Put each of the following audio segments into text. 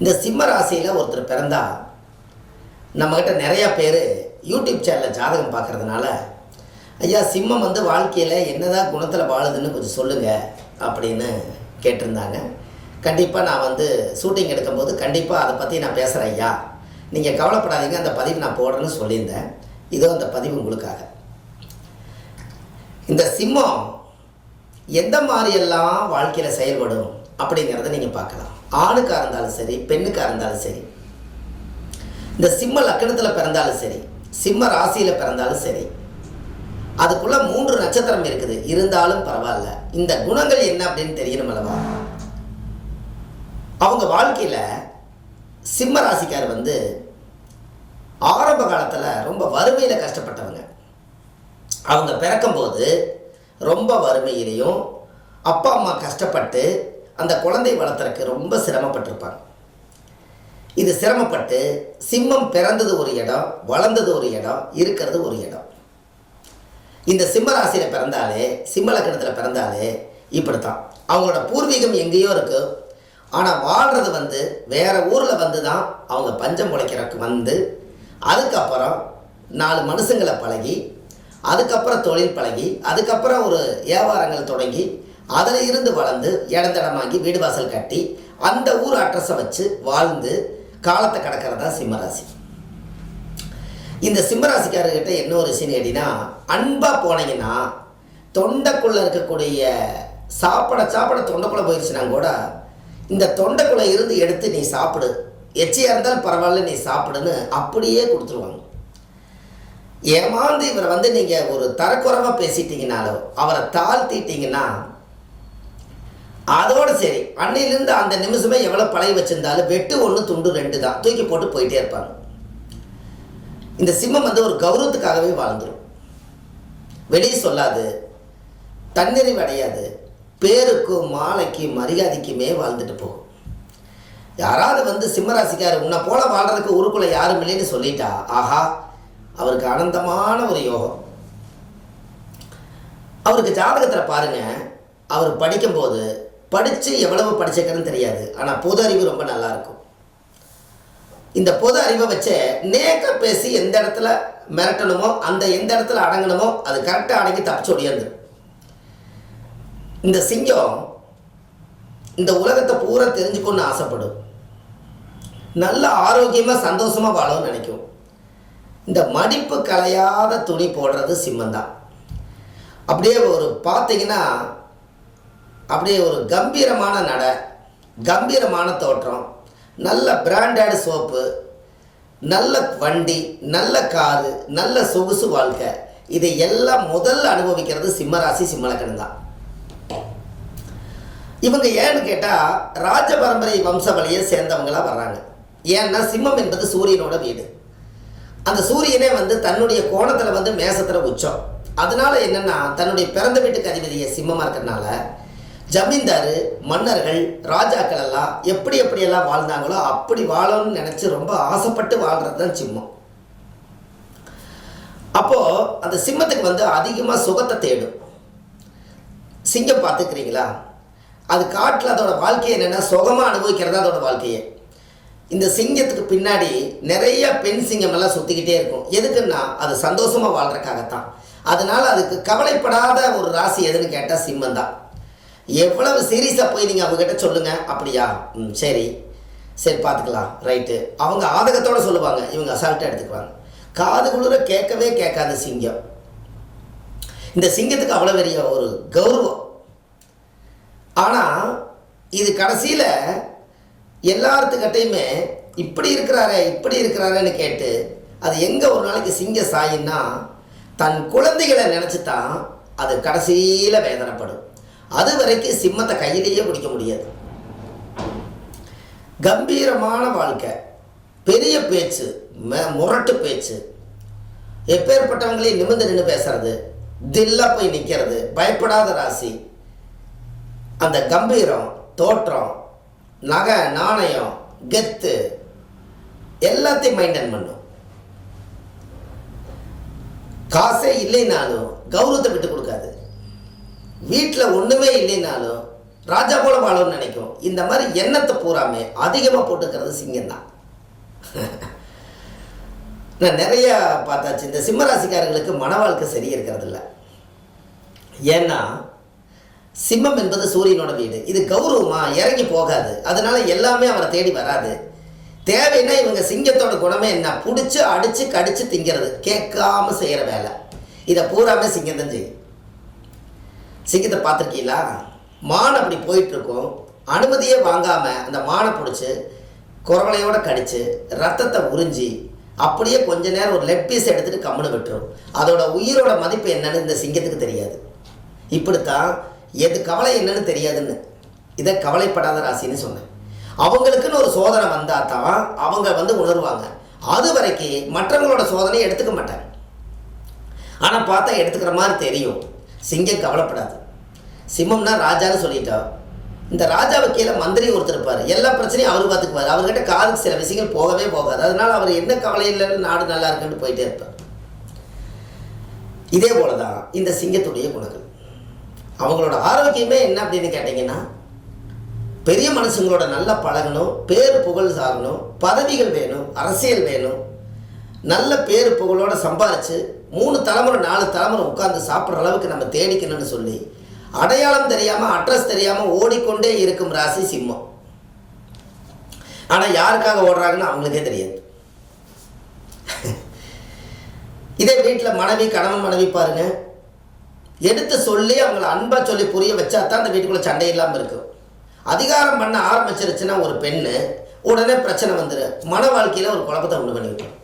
இந்த சிம்ம ராசியில் ஒருத்தர் பிறந்தா நம்மக்கிட்ட நிறையா பேர் யூடியூப் சேனலில் ஜாதகம் பார்க்குறதுனால, ஐயா சிம்மம் வாழ்க்கையில் என்னதான் குணத்தில் வாழுதுன்னு கொஞ்சம் சொல்லுங்கள் அப்படின்னு கேட்டிருந்தாங்க. கண்டிப்பாக நான் ஷூட்டிங் எடுக்கும்போது கண்டிப்பாக அதை பற்றி நான் பேசுகிறேன் ஐயா, நீங்கள் கவலைப்படாதீங்க, அந்த பதிவு நான் போடுறேன்னு சொல்லியிருந்தேன். இதோ அந்த பதிவு உங்களுக்காக. இந்த சிம்மம் எந்த மாதிரியெல்லாம் வாழ்க்கையில் செயல்படும் அப்படிங்கிறத நீங்கள் பார்க்கலாம். ஆணுக்காக இருந்தாலும் சரி, பெண்ணுக்காக இருந்தாலும் சரி, இந்த சிம்ம லக்கணத்தில் பிறந்தாலும் சரி, சிம்ம ராசியில் பிறந்தாலும் சரி, அதுக்குள்ளே 3 நட்சத்திரம் இருக்குது. இருந்தாலும் பரவாயில்ல, இந்த குணங்கள் என்ன அப்படின்னு தெரியணும் அல்லவா? அவங்க வாழ்க்கையில் சிம்ம ராசிக்கார் ஆரம்ப காலத்தில் ரொம்ப வறுமையில் கஷ்டப்பட்டவங்க. அவங்க பிறக்கும்போது ரொம்ப வறுமையிலையும் அப்பா அம்மா கஷ்டப்பட்டு அந்த குழந்தை வளர்த்துறதுக்கு ரொம்ப சிரமப்பட்டிருப்பாங்க. இது சிரமப்பட்டு சிம்மம் பிறந்தது ஒரு இடம், வளர்ந்தது ஒரு இடம், இருக்கிறது ஒரு இடம். இந்த சிம்ம ராசியில் பிறந்தாலே, சிம்ம லக்கணத்தில் பிறந்தாலே இப்படித்தான். அவங்களோட பூர்வீகம் எங்கேயோ இருக்கு, ஆனால் வாழ்கிறது வேற ஊரில் தான் அவங்க பஞ்சம் முளைக்கிறதுக்கு அதுக்கப்புறம் 4 மனுஷங்களை பழகி, அதுக்கப்புறம் தொழில் பழகி, அதுக்கப்புறம் ஒரு வியாபாரங்கள் தொடங்கி, அதில் இருந்து வளர்ந்து இடந்தடமாகி வீடு வாசல் கட்டி அந்த ஊர் அட்ரஸை வச்சு வாழ்ந்து காலத்தை கடக்கிறதா சிம்மராசி. இந்த சிம்மராசிக்காரர்கிட்ட என்ன ஒரு விஷயம் கேட்டிங்கன்னா, அன்பாக போனீங்கன்னா தொண்டைக்குள்ளே இருக்கக்கூடிய சாப்பிட தொண்டைக்குள்ளே போயிடுச்சுன்னா கூட இந்த தொண்டைக்குள்ளே இருந்து எடுத்து நீ சாப்பிடு, எச்சியாக இருந்தாலும் பரவாயில்ல நீ சாப்பிடுன்னு அப்படியே கொடுத்துருவாங்க. ஏமாந்து இவரை நீங்கள் ஒரு தரக்குறைவாக பேசிட்டீங்கனாலோ அவரை தாழ்த்திட்டீங்கன்னா அதோடு சரி, அன்னையிலேருந்து அந்த நிமிஷமே எவ்வளோ பழகி வச்சுருந்தாலும் வெட்டு 1 துண்டு 2 தான், தூக்கி போட்டு போயிட்டே இருப்பாங்க. இந்த சிம்மம் ஒரு கௌரவத்துக்காகவே வாழ்ந்துடும். வெளியே சொல்லாது, தன்னிறைவு அடையாது, பேருக்கும் மாலைக்கும் மரியாதைக்குமே வாழ்ந்துட்டு போகும். யாராவது சிம்மராசிக்கார் உன்னை போல வாழ்கிறதுக்கு ஊருக்குள்ளே யாரும் இல்லைன்னு சொல்லிட்டா, ஆஹா அவருக்கு ஆனந்தமான ஒரு யோகம். அவருக்கு ஜாதகத்தில் பாருங்கள், அவர் படிக்கும்போது படித்து எவ்வளவு படிச்சிருக்கிறன்னு தெரியாது, ஆனால் பொது அறிவு ரொம்ப நல்லாயிருக்கும். இந்த பொது அறிவை வச்சு நேக்க பேசி எந்த இடத்துல மிரட்டணுமோ, அந்த எந்த இடத்துல அடங்கணுமோ அது கரெக்டாக அடங்கி தப்பிச்சு ஓடியாந்து. இந்த சிங்கம் இந்த உலகத்தை பூரா தெரிஞ்சுக்கணும்னு ஆசைப்படும். நல்ல ஆரோக்கியமாக சந்தோஷமாக வாழணும்னு நினைக்கும். இந்த மடிப்பு கலையாத துணி போடுறது சிம்மந்தான். அப்படியே ஒரு பார்த்தீங்கன்னா அப்படியே ஒரு கம்பீரமான நடை, கம்பீரமான தோற்றம், நல்ல பிராண்டட் சோப்பு, நல்ல வண்டி, நல்ல காரு, நல்ல சொகுசு வாழ்க்கை, இதை எல்லாம் முதல்ல அனுபவிக்கிறது சிம்மராசி சிம்மலக்கணம் தான். இவங்க ஏன்னு கேட்டால் ராஜ பரம்பரை வம்ச வழியை சேர்ந்தவங்களாக வர்றாங்க. ஏன்னா சிம்மம் என்பது சூரியனோட வீடு. அந்த சூரியனே தன்னுடைய கோணத்தில் மேசத்தில் உச்சம். அதனால என்னென்னா தன்னுடைய பிறந்த வீட்டுக்கு அதிபதியை சிம்மமாக இருக்கிறதுனால ஜமீன்தார், மன்னர்கள், ராஜாக்கள் எல்லாம் எப்படியெல்லாம் வாழ்ந்தாங்களோ அப்படி வாழணும்னு நினச்சி ரொம்ப ஆசைப்பட்டு வாழ்கிறது தான் சிம்மம். அப்போது அந்த சிம்மத்துக்கு அதிகமாக சுகத்தை தேடும். சிங்கம் பார்த்துக்கிறீங்களா? அது காட்டில் அதோட வாழ்க்கையை என்னென்னா சுகமாக அனுபவிக்கிறதா அதோட வாழ்க்கையை. இந்த சிங்கத்துக்கு பின்னாடி நிறைய பெண் சிங்கமெல்லாம் சுற்றிக்கிட்டே இருக்கும். எதுக்குன்னா அது சந்தோஷமாக வாழ்கிறதுக்காகத்தான். அதனால் அதுக்கு கவலைப்படாத ஒரு ராசி எதுன்னு கேட்டால் சிம்மம் தான். எவ்வளவு சீரியஸாக போய் நீங்கள் அவங்ககிட்ட சொல்லுங்கள், அப்படியா சரி சரி பார்த்துக்கலாம் ரைட்டு, அவங்க ஆதகத்தோடு சொல்லுவாங்க, இவங்க அசால்ட்டாக எடுத்துக்குவாங்க. காது குளிர கேட்கவே கேட்காத சிங்கம். இந்த சிங்கத்துக்கு அவ்வளோ பெரிய ஒரு கௌரவம். ஆனால் இது கடைசியில் எல்லாத்துக்கிட்டையுமே இப்படி இருக்கிறாரேன்னு கேட்டு அது எங்கே ஒரு நாளைக்கு சிங்க சாயின்னா தன் குழந்தைகளை நினச்சி தான் அது கடைசியில் வேதனைப்படும். அது வரைக்கும் சிம்மத்தை கையிலேயே பிடிக்க முடியாது. கம்பீரமான வாழ்க்கை, பெரிய பேச்சு, முரட்டு பேச்சு, எப்பேற்பட்டவங்களையும் நிமிர்ந்து நின்று பேசுறது, தில்லா போய் நிற்கிறது, பயப்படாத ராசி. அந்த கம்பீரம், தோற்றம், நகை, நாணயம், கெத்து எல்லாத்தையும் மெயின்டைன் பண்ணும். காசே இல்லைனாலும் கௌரவத்தை விட்டு கொடுக்காது. வீட்டில் ஒன்றுமே இல்லைனாலும் ராஜா போல வாழணும்னு நினைக்கும். இந்த மாதிரி எண்ணத்தை பூராமே அதிகமாக போட்டுக்கிறது சிங்கம் தான். நான் நிறைய பார்த்தாச்சு. இந்த சிம்மராசிக்காரர்களுக்கு மன வாழ்க்கை சரி இருக்கிறது இல்லை. ஏன்னா சிம்மம் என்பது சூரியனோட வீடு. இது கௌரவமாக இறங்கி போகாது. அதனால எல்லாமே அவரை தேடி வராது. தேவைன்னா இவங்க சிங்கத்தோட குணமே என்ன, பிடிச்சி அடித்து கடித்து திங்கிறது, கேட்காம செய்கிற வேலை. இதை பூராமே சிங்கம் தான் செய்யும். சிங்கத்தை பார்த்துருக்கீங்களா? மான் அப்படி போயிட்டுருக்கும், அனுமதியே வாங்காமல் அந்த மானை பிடிச்சி குரவலையோடு கடித்து ரத்தத்தை உறிஞ்சி அப்படியே கொஞ்ச நேரம் ஒரு லெக் பீஸ் எடுத்துகிட்டு கம்முன்னு விட்டுரும். அதோட உயிரோட மதிப்பு என்னன்னு இந்த சிங்கத்துக்கு தெரியாது. இப்படித்தான் எது கவலை என்னன்னு தெரியாதுன்னு இதை கவலைப்படாத ராசின்னு சொன்னேன். அவங்களுக்குன்னு ஒரு சோதனை வந்தால் தான் அவங்க உணர்வாங்க. அது வரைக்கும் மற்றவங்களோட சோதனையை எடுத்துக்க மாட்டாங்க. ஆனால் பார்த்தா எடுத்துக்கிற மாதிரி தெரியும். சிங்கம் கவலைப்படாது. சிம்மம்னா ராஜான்னு சொல்லிட்டா, இந்த ராஜாவை கீழே மந்திரி ஒருத்தர் இருப்பார். எல்லா பிரச்சனையும் அவர் பார்த்துக்குவார். அவர்கிட்ட காதுக்கு சில விஷயங்கள் போகவே போகாது. அதனால் அவர் என்ன கவலை இல்லைன்னு நாடு நல்லா இருக்குன்னு போயிட்டே இருப்பார். இதே போல தான் இந்த சிங்கத்துடைய குணங்கள். அவங்களோட ஆரோக்கியமே என்ன அப்படின்னு கேட்டிங்கன்னா, பெரிய மனுஷங்களோட நல்லா பழகணும், பேர் புகழ் சாகணும், பதவிகள் வேணும், அரசியல் வேணும், நல்ல பேர் புகழோடு சம்பாரித்து 3 தலைமுறை 4 தலைமுறை உட்கார்ந்து சாப்பிட்ற அளவுக்கு நம்ம தேடிக்கணும்னு சொல்லி அடையாளம் தெரியாமல் அட்ரஸ் தெரியாமல் ஓடிக்கொண்டே இருக்கும் ராசி சிம்மம். ஆனால் யாருக்காக ஓடுறாங்கன்னு அவங்களுக்கே தெரியாது. இதே வீட்டில் மனைவி, கணவன் மனைவி பாருங்க, எடுத்து சொல்லி அவங்கள அன்பாக சொல்லி புரிய வச்சா தான் அந்த வீட்டுக்குள்ளே சண்டை இல்லாமல் இருக்கும். அதிகாரம் பண்ண ஆரம்பிச்சிருச்சுன்னா ஒரு பெண்ணு, உடனே பிரச்சனை வந்துடும். மன வாழ்க்கையில் ஒரு குழப்பத்தை உண்டு பண்ணிவிட்டோம்.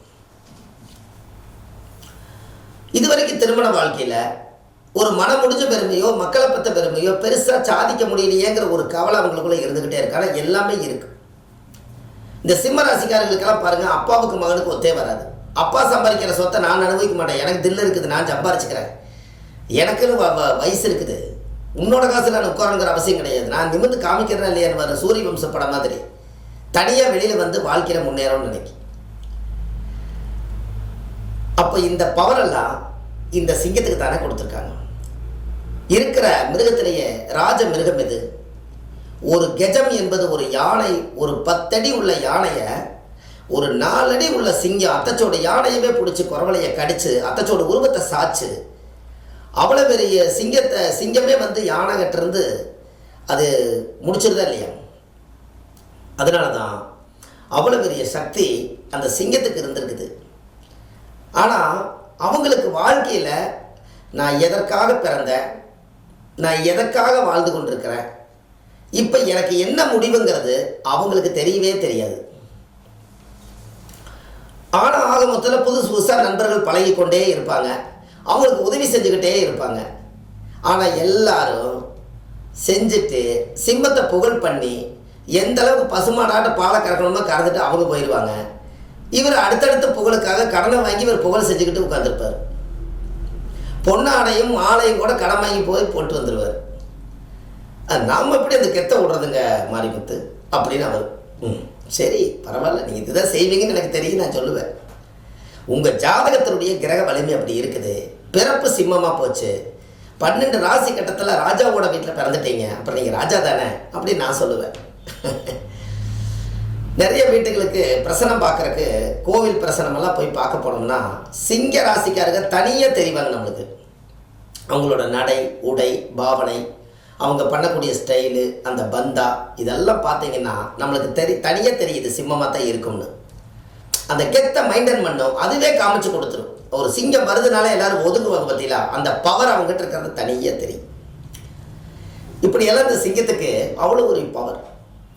இது வரைக்கும் திருமண வாழ்க்கையில் ஒரு மனம் முடிஞ்ச பெருமையோ மக்களை பற்ற பெருமையோ பெருசாக சாதிக்க முடியலையேங்கிற ஒரு கவலை அவங்களுக்குள்ளே இருந்துக்கிட்டே இருக்கு. ஆனால் எல்லாமே இருக்கு. இந்த சிம்ம ராசிக்காரர்களுக்கெல்லாம் பாருங்கள், அப்பாவுக்கு மகனுக்கு ஒத்தே வராது. அப்பா சம்பாதிக்கிற சொத்தை நான் அனுபவிக்க மாட்டேன், எனக்கு தில்லு இருக்குது, நான் சம்பாரிச்சுக்கிறேன், எனக்குன்னு வயசு இருக்குது, உன்னோட காசு நான் உட்காரங்கிற அவசியம் கிடையாது, நான் நிமிர்ந்து காமிக்கிறேன் இல்லையான்னு வர சூரிய வம்ச படம் மாதிரி தனியாக வெளியில் வந்து வாழ்க்கையில் முன்னேறோம்னு நினைக்கி. அப்போ இந்த பவரெல்லாம் இந்த சிங்கத்துக்கு தானே கொடுத்துருக்காங்க. இருக்கிற மிருகத்திலேயே ராஜ மிருகம் எது? ஒரு கெஜம் என்பது ஒரு யானை. ஒரு 10 அடி உள்ள யானையை ஒரு 4 அடி உள்ள சிங்கம் அத்தச்சோட யானையவே பிடிச்சி குரவலையை கடிச்சு அத்தச்சோட உருவத்தை சாச்சு அவ்வளோ பெரிய சிங்கமே வந்து யானை கிட்டேருந்து அது முடிச்சிருதா இல்லையா? அதனால தான் அவ்வளோ பெரிய சக்தி அந்த சிங்கத்துக்கு இருந்திருக்குது. ஆனால் அவங்களுக்கு வாழ்க்கையில் நான் எதற்காக பிறந்தேன், நான் எதற்காக வாழ்ந்து கொண்டிருக்கிறேன், இப்போ எனக்கு என்ன முடிவுங்கிறது அவங்களுக்கு தெரியவே தெரியாது. ஆனால் ஆக மொத்தத்தில் புதுசாக நண்பர்கள் பழகி கொண்டே இருப்பாங்க, அவங்களுக்கு உதவி செஞ்சுக்கிட்டே இருப்பாங்க. ஆனால் எல்லாரும் செஞ்சுட்டு சிம்மத்தை புகழ் பண்ணி எந்த அளவுக்கு பசுமாடாட்ட பாலை கறக்கணுமோ கறந்துட்டு அவங்க போயிடுவாங்க. இவர் அடுத்தடுத்த புகழுக்காக கடனை வாங்கி இவர் புகழ் செஞ்சுக்கிட்டு உட்காந்துருப்பார். பொன்னாடையும் மாலையும் கூட கடன் வாங்கி போய் போட்டு வந்துடுவார். நாம் எப்படி அந்த கெத்த விடுறதுங்க மாரிமுத்து அப்படின்னு அவர், சரி பரவாயில்ல, நீங்கள் இதுதான் செய்வீங்கன்னு எனக்கு தெரியும், நான் சொல்லுவேன். உங்கள் ஜாதகத்தினுடைய கிரக வலிமை அப்படி இருக்குது. பிறப்பு சிம்மமாக போச்சு, 12 ராசி கட்டத்தில் ராஜாவோட வீட்டில் பிறந்துட்டீங்க, அப்புறம் நீங்கள் ராஜா தானே அப்படின்னு நான் சொல்லுவேன். நிறைய வீட்டுகளுக்கு பிரசனம் பார்க்குறக்கு கோவில் பிரசனமெல்லாம் போய் பார்க்க போனோம்னா சிங்க ராசிக்காரங்க தனியாக தெரிவாங்க நம்மளுக்கு. அவங்களோட நடை, உடை, பாவனை, அவங்க பண்ணக்கூடிய ஸ்டைலு, அந்த பந்தா, இதெல்லாம் பார்த்தீங்கன்னா நம்மளுக்கு தனியாக தெரியுது சிம்மமாக தான் இருக்கும்னு. அந்த கெத்தை மெயின்டைன் பண்ணும், அதுவே காமிச்சு கொடுத்துரும். ஒரு சிங்கம் வருதுனால எல்லாரும் ஒதுங்குவாங்க பார்த்தீங்களா, அந்த பவர் அவங்ககிட்ட இருக்கிறது தனியாக தெரியும். இப்படியெல்லாம் இந்த சிங்கத்துக்கு அவ்வளோ ஒரு பவர்.